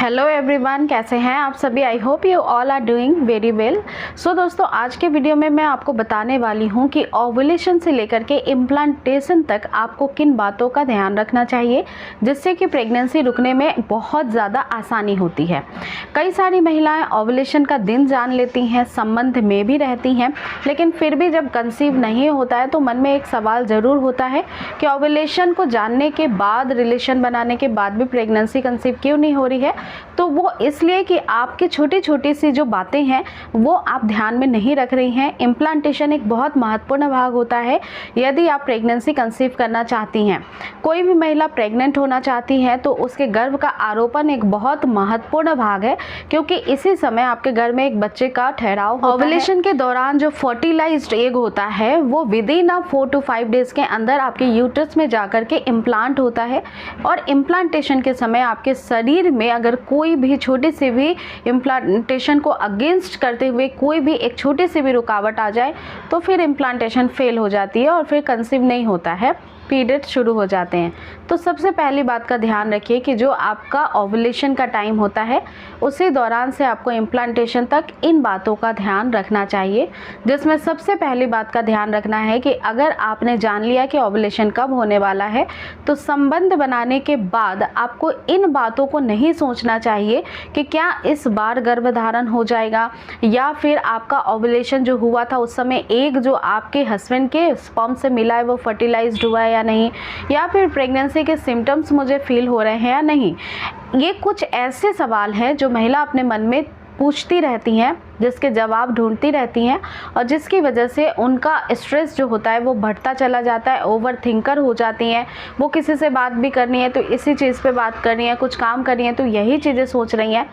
Hello everyone, कैसे हैं आप सभी। I hope you all are doing very well. So दोस्तों, आज के वीडियो में मैं आपको बताने वाली हूं कि ओव्यूलेशन से लेकर के इम्प्लांटेशन तक आपको किन बातों का ध्यान रखना चाहिए जिससे कि प्रेगनेंसी रुकने में बहुत ज़्यादा आसानी होती है। कई सारी महिलाएं ओव्यूलेशन का दिन जान लेती हैं, संबंध में भी रहती हैं, लेकिन फिर भी जब कंसीव नहीं होता है तो मन में एक सवाल ज़रूर होता है कि ओव्यूलेशन को जानने के बाद, रिलेशन बनाने के बाद भी प्रेगनेंसी कंसीव क्यों नहीं हो रही है। तो वो इसलिए कि आपकी छोटी छोटी सी जो बातें हैं वो आप ध्यान में नहीं रख रही हैं। इम्प्लांटेशन एक बहुत महत्वपूर्ण भाग होता है यदि आप प्रेगनेंसी कंसीव करना चाहती हैं। कोई भी महिला प्रेग्नेंट होना चाहती है तो उसके गर्भ का आरोपण एक बहुत महत्वपूर्ण भाग है, क्योंकि इसी समय आपके गर्भ में एक बच्चे का ठहराव होता है। ओव्यूलेशन के दौरान जो फर्टिलाइज्ड एग होता है वो विदिन 4 to 5 डेज के अंदर आपके यूट्रस में जाकर के इम्प्लांट होता है। और इम्प्लांटेशन के समय आपके शरीर में अगर कोई भी छोटी सी भी इम्प्लांटेशन को अगेंस्ट करते हुए कोई भी एक छोटी सी भी रुकावट आ जाए तो फिर इम्प्लांटेशन फेल हो जाती है और फिर कंसीव नहीं होता है, पीरियड शुरू हो जाते हैं। तो सबसे पहली बात का ध्यान रखिए कि जो आपका ओव्यूलेशन का टाइम होता है उसी दौरान से आपको इम्प्लांटेशन तक इन बातों का ध्यान रखना चाहिए, जिसमें सबसे पहली बात का ध्यान रखना है कि अगर आपने जान लिया कि ओव्यूलेशन कब होने वाला है तो संबंध बनाने के बाद आपको इन बातों को नहीं सोचना चाहिए कि क्या इस बार गर्भधारण हो जाएगा, या फिर आपका ओव्यूलेशन जो हुआ था उस समय एग जो आपके हस्बैंड के स्पर्म से मिला है वो फर्टिलाइज्ड हुआ है या नहीं, या फिर प्रेगनेंसी के सिम्टम्स मुझे फील हो रहे हैं या नहीं। ये कुछ ऐसे सवाल हैं जो महिला अपने मन में पूछती रहती हैं, जिसके जवाब ढूंढती रहती हैं, और जिसकी वजह से उनका स्ट्रेस जो होता है वो बढ़ता चला जाता है। ओवर थिंकर हो जाती हैं, वो किसी से बात भी करनी है तो इसी चीज़ पे बात करनी है, कुछ काम करनी है तो यही चीज़ें सोच रही हैं।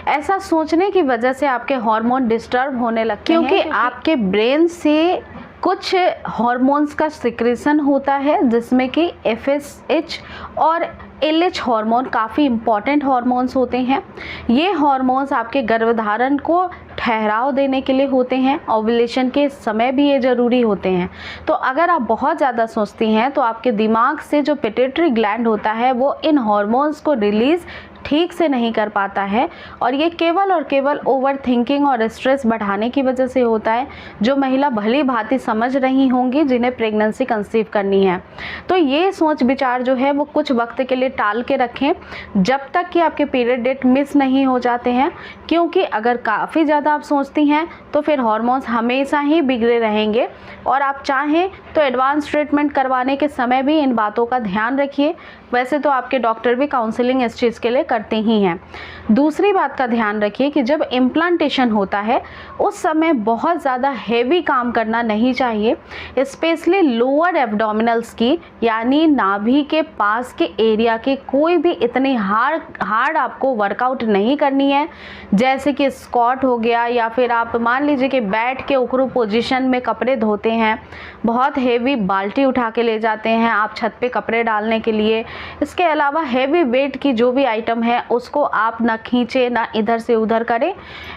ऐसा सोचने की वजह से आपके हार्मोन डिस्टर्ब होने लगते हैं, क्योंकि आपके ब्रेन से कुछ हार्मोन्स का सिक्रेशन होता है जिसमें कि FSH और LH हार्मोन काफ़ी इम्पॉर्टेंट हार्मोन्स होते हैं। ये हार्मोन्स आपके गर्भधारण को ठहराव देने के लिए होते हैं, ओव्यूलेशन के समय भी ये ज़रूरी होते हैं। तो अगर आप बहुत ज़्यादा सोचती हैं तो आपके दिमाग से जो पिट्यूटरी ग्लैंड होता है वो इन हार्मोन्स को रिलीज़ ठीक से नहीं कर पाता है, और ये केवल और केवल ओवर थिंकिंग और स्ट्रेस बढ़ाने की वजह से होता है, जो महिला भली भांति समझ रही होंगी जिन्हें प्रेगनेंसी कंसीव करनी है। तो ये सोच विचार जो है वो कुछ वक्त के लिए टाल के रखें जब तक कि आपके पीरियड डेट मिस नहीं हो जाते हैं, क्योंकि अगर काफ़ी ज़्यादा आप सोचती हैं तो फिर हार्मोन्स हमेशा ही बिगड़े रहेंगे। और आप चाहें तो एडवांस ट्रीटमेंट करवाने के समय भी इन बातों का ध्यान रखिए। वैसे तो आपके डॉक्टर भी काउंसलिंग इस चीज़ के लिए करते ही हैं। दूसरी बात का ध्यान रखिए कि जब इम्प्लांटेशन होता है उस समय बहुत ज़्यादा हेवी काम करना नहीं चाहिए, स्पेशली लोअर एब्डोमिनल्स की, यानी नाभि के पास के एरिया के कोई भी इतनी हार्ड आपको वर्कआउट नहीं करनी है, जैसे कि स्क्वाट हो गया, या फिर आप मान लीजिए कि बैठ के उकड़ू पोजीशन में कपड़े धोते हैं, बहुत हेवी बाल्टी उठा के ले जाते हैं आप छत पे कपड़े डालने के लिए। इसके अलावा हेवी वेट की जो भी आइटम है उसको आप ना खींचे, ना इधर से उधर करें।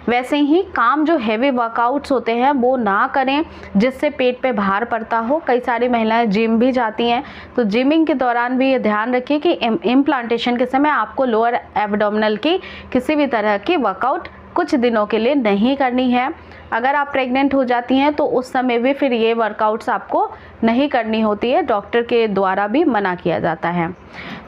वैसे ही काम जो हेवी वर्कआउट्स होते हैं वो ना करें जिससे पेट पे भार पड़ता हो। कई सारी महिलाएं जिम भी जाती हैं, तो जिमिंग के दौरान भी ये ध्यान रखिए कि इम्प्लांटेशन के समय आपको लोअर एब्डोमिनल की किसी भी तरह की वर्कआउट कुछ दिनों के लिए नहीं करनी है। अगर आप प्रेग्नेंट हो जाती हैं तो उस समय भी फिर ये वर्कआउट्स आपको नहीं करनी होती है, डॉक्टर के द्वारा भी मना किया जाता है।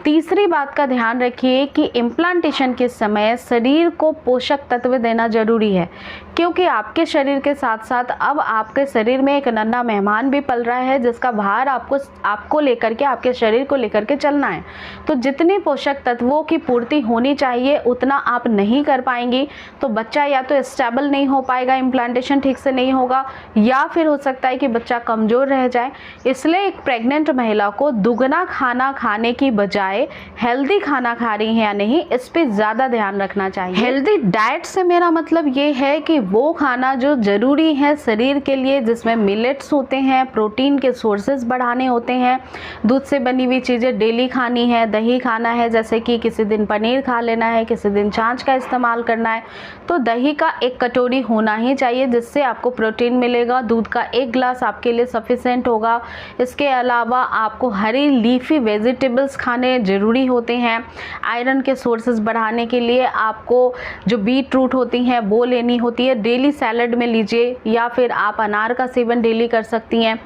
तीसरी बात का ध्यान रखिए कि इम्प्लांटेशन के समय शरीर को पोषक तत्व देना जरूरी है, क्योंकि आपके शरीर के साथ साथ अब आपके शरीर में एक नन्हा मेहमान भी पल रहा है जिसका भार आपको लेकर के, आपके शरीर को लेकर के चलना है। तो जितनी पोषक तत्वों की पूर्ति होनी चाहिए उतना आप नहीं कर पाएंगी तो बच्चा या तो स्टेबल नहीं हो पाएगा, इम्प्लांटेशन ठीक से नहीं होगा, या फिर हो सकता है कि बच्चा कमज़ोर रह जाए। इसलिए एक प्रेग्नेंट महिला को दुगना खाना खाने की बजाय हेल्दी खाना खा रही है या नहीं, इस पे ज़्यादा ध्यान रखना चाहिए। हेल्दी डाइट से मेरा मतलब ये है कि वो खाना जो ज़रूरी है शरीर के लिए, जिसमें मिलेट्स होते हैं, प्रोटीन के सोर्सेज बढ़ाने होते हैं, दूध से बनी हुई चीज़ें डेली खानी है, दही खाना है, जैसे कि किसी दिन पनीर खा लेना है, किसी दिन छाछ का इस्तेमाल करना है, तो दही का 1 कटोरी होना ही चाहिए जिससे आपको प्रोटीन मिलेगा। दूध का 1 ग्लास आपके लिए सफिशेंट होगा। इसके अलावा आपको हरी लीफी वेजिटेबल्स खाने ज़रूरी होते हैं। आयरन के सोर्सेज बढ़ाने के लिए आपको जो बीट रूट होती हैं वो लेनी होती है, डेली सैलड में लीजिए, या फिर आप अनार का सेवन डेली कर सकती हैं।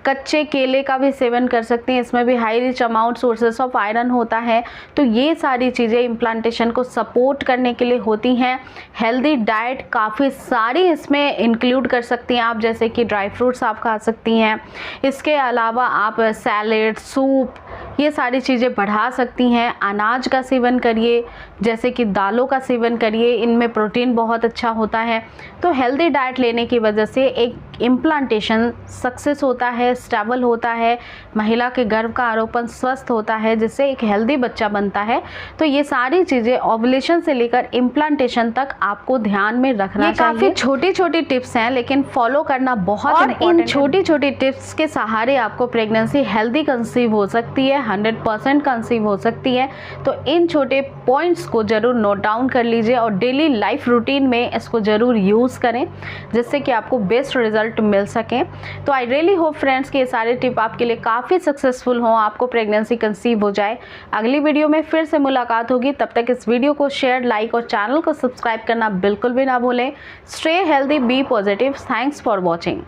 कच्चे केले का भी सेवन कर सकती हैं, इसमें भी high rich amount sources of iron होता है। तो ये सारी चीज़ें इम्प्लांटेशन को सपोर्ट करने के लिए होती हैं। हेल्दी डाइट काफ़ी सारी इसमें इंक्लूड कर सकती हैं आप, जैसे कि ड्राई फ्रूट्स आप खा सकती हैं। इसके अलावा आप सैलेड, सूप, ये सारी चीज़ें बढ़ा सकती हैं। अनाज का सेवन करिए, जैसे कि दालों का सेवन करिए, इनमें प्रोटीन बहुत अच्छा होता है। तो हेल्दी डाइट लेने की वजह से एक इम्प्लांटेशन सक्सेस होता है, स्टेबल होता है, महिला के गर्भ का आरोपण स्वस्थ होता है, जिससे एक हेल्दी बच्चा बनता है। तो ये सारी चीज़ें ओव्यूलेशन से लेकर इम्प्लांटेशन तक आपको ध्यान में रखना चाहिए। काफ़ी छोटी छोटी टिप्स हैं, लेकिन फॉलो करना बहुत इम्पोर्टेंट है। इन छोटी छोटी टिप्स के सहारे आपको प्रेगनेंसी हेल्दी कंसीव हो सकती है, 100% कंसीव हो सकती है। तो इन छोटे पॉइंट्स को ज़रूर नोट डाउन कर लीजिए और डेली लाइफ रूटीन में इसको ज़रूर यूज़ करें, जिससे कि आपको बेस्ट रिजल्ट मिल सके। तो आई रियली होप फ्रेंड्स कि ये सारे टिप आपके लिए काफ़ी सक्सेसफुल हों, आपको प्रेगनेंसी कंसीव हो जाए। अगली वीडियो में फिर से मुलाकात होगी, तब तक इस वीडियो को शेयर, लाइक और चैनल को सब्सक्राइब करना बिल्कुल भी ना भूलें। Stay healthy, be positive. Thanks for watching.